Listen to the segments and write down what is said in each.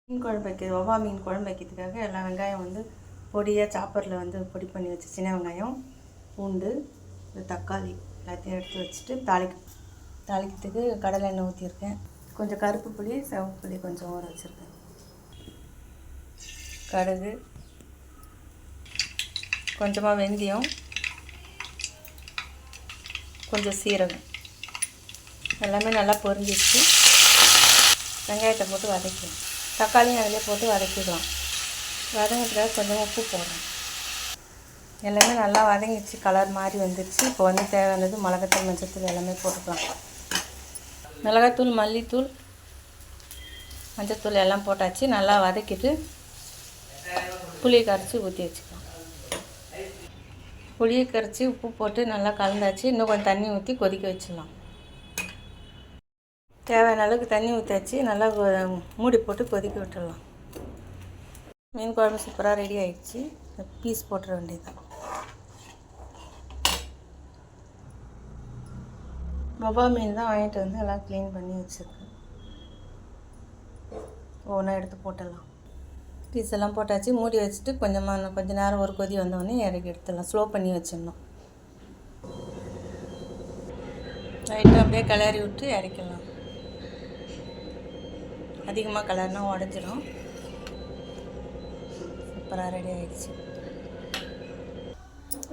மீன் குழம்பு வைக்கிறது வவ்வா மீன் குழம்பு வைக்கிறதுக்காக எல்லா வெங்காயம் வந்து பொடியாக சாப்பரில் வந்து பொடி பண்ணி வச்சு சின்ன வெங்காயம் பூண்டு தக்காளி எல்லாத்தையும் எடுத்து வச்சுட்டு தாளிக்கிறதுக்கு கடலை எண்ணெய் ஊற்றிருக்கேன். கொஞ்சம் கருப்பு புளி சிவப்பு புளி கொஞ்சம் ஊற வச்சுருக்கேன். கடுகு கொஞ்சமாக வெந்தயம் கொஞ்சம் சீரகம் எல்லாமே நல்லா பொரிஞ்சிச்சு. வெங்காயத்தை போட்டு வதக்கிடும். தக்காளியும் அதிலே போட்டு வதக்கிடலாம். வதங்கிறதுக்காக கொஞ்சம் உப்பு போடுறேன். எல்லாமே நல்லா வதங்கிடுச்சு. கலர் மாதிரி வந்துடுச்சு. இப்போ வந்து தேவையானது மிளகாத்தூள் மஞ்சத்தூள் எல்லாமே போட்டுக்கலாம். மிளகாத்தூள் மல்லித்தூள் மஞ்சத்தூள் எல்லாம் போட்டாச்சு. நல்லா வதக்கிட்டு புளியை கரைச்சி ஊற்றி வச்சுக்கலாம். புளியை கரைச்சி உப்பு போட்டு நல்லா கலந்தாச்சு. இன்னும் கொஞ்சம் தண்ணி ஊற்றி கொதிக்க வச்சிடலாம். தேவையான அளவுக்கு தண்ணி ஊற்றியாச்சு. நல்லா மூடி போட்டு கொதிக்க விட்டுடலாம். மீன் குழம்பு சூப்பராக ரெடி ஆகிடுச்சு. பீஸ் போட்டுற வேண்டியதுதான். வவ்வா மீன் தான் வாங்கிட்டு வந்து எல்லாம் க்ளீன் பண்ணி வச்சுருக்கேன். ஒவ்வொன்றா எடுத்து போட்டுடலாம். பீஸ் எல்லாம் போட்டாச்சு. மூடி வச்சுட்டு கொஞ்ச நேரம் ஒரு கொதி வந்தோடனே இறக்கி எடுத்துடலாம். ஸ்லோ பண்ணி வச்சிடணும். லைட்டாக அப்படியே கிளறி விட்டு இறக்கிடலாம். அதிகமாக கலர்னா உடஞ்சிடும். சூப்பராக ரெடி ஆகிடுச்சு.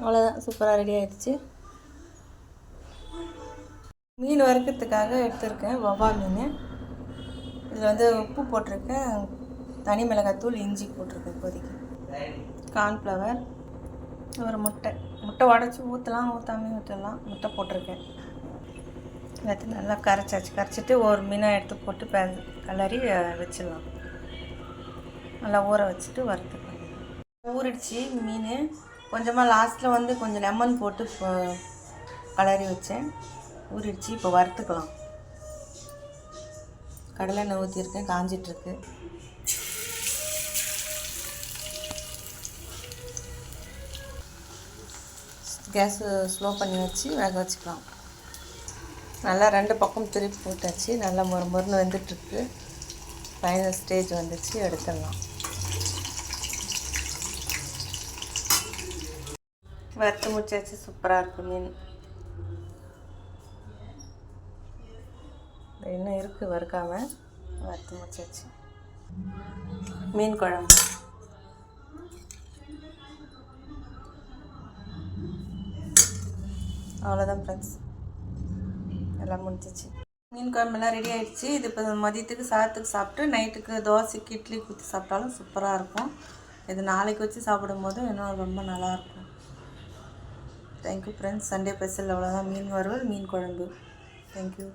அவ்வளோதான், சூப்பராக ரெடி ஆகிடுச்சு. மீன் வறுக்கிறதுக்காக எடுத்துருக்கேன் வவ்வா மீன். இதில் வந்து உப்பு போட்டிருக்கேன், தனி மிளகாத்தூள், இஞ்சி போட்டிருக்கேன். இப்போதைக்கு கார்ன்ஃப்ளவர், ஒரு முட்டை உடச்சி ஊற்றலாம், ஊற்றாமையும் ஊற்றலாம். முட்டை போட்டிருக்கேன். எல்லாத்தையும் நல்லா கரைச்சிட்டு ஒரு மீனாக எடுத்து போட்டு கலரி வச்சிடலாம். நல்லா ஊற வச்சுட்டு வறுத்துக்கலாம். ஊறிடுச்சு மீன். கொஞ்சமாக லாஸ்ட்டில் வந்து கொஞ்சம் லெமன் போட்டு கலரி வச்சேன். ஊறிடுச்சு. இப்போ வறுத்துக்கலாம். கடலை எண்ணெய் ஊற்றிருக்கேன், காஞ்சிட்ருக்கு. கேஸ் ஸ்லோ பண்ணி வச்சு வேக வச்சுக்கலாம். நல்லா 2 பக்கம் திருப்பி போட்டாச்சு. நல்லா மொறுன்னு வந்துட்டுருக்கு. ஃபைனல் ஸ்டேஜ் வந்துச்சு. எடுத்துடலாம். வறுத்து முடிச்சாச்சு. சூப்பராக இருக்கும் மீன். இன்னும் இருக்குது வறுக்காமல். வறுத்து முடிச்சாச்சு. மீன் குழம்பு அவ்வளோதான் ஃப்ரெண்ட்ஸ். எல்லாம் முடிஞ்சிச்சு. மீன் குழம்பெல்லாம் ரெடி ஆகிடுச்சு. இது இப்போ மதியத்துக்கு சாதத்துக்கு சாப்பிட்டு நைட்டுக்கு தோசைக்கு இட்லி ஊற்றி சாப்பிட்டாலும் சூப்பராக இருக்கும். இது நாளைக்கு வச்சு சாப்பிடும்போது இன்னும் ரொம்ப நல்லாயிருக்கும். Thank you friends. சண்டே ஸ்பெஷல் அவ்வளோதான். மீன் வறுவல், மீன் குழம்பு. தேங்க்யூ.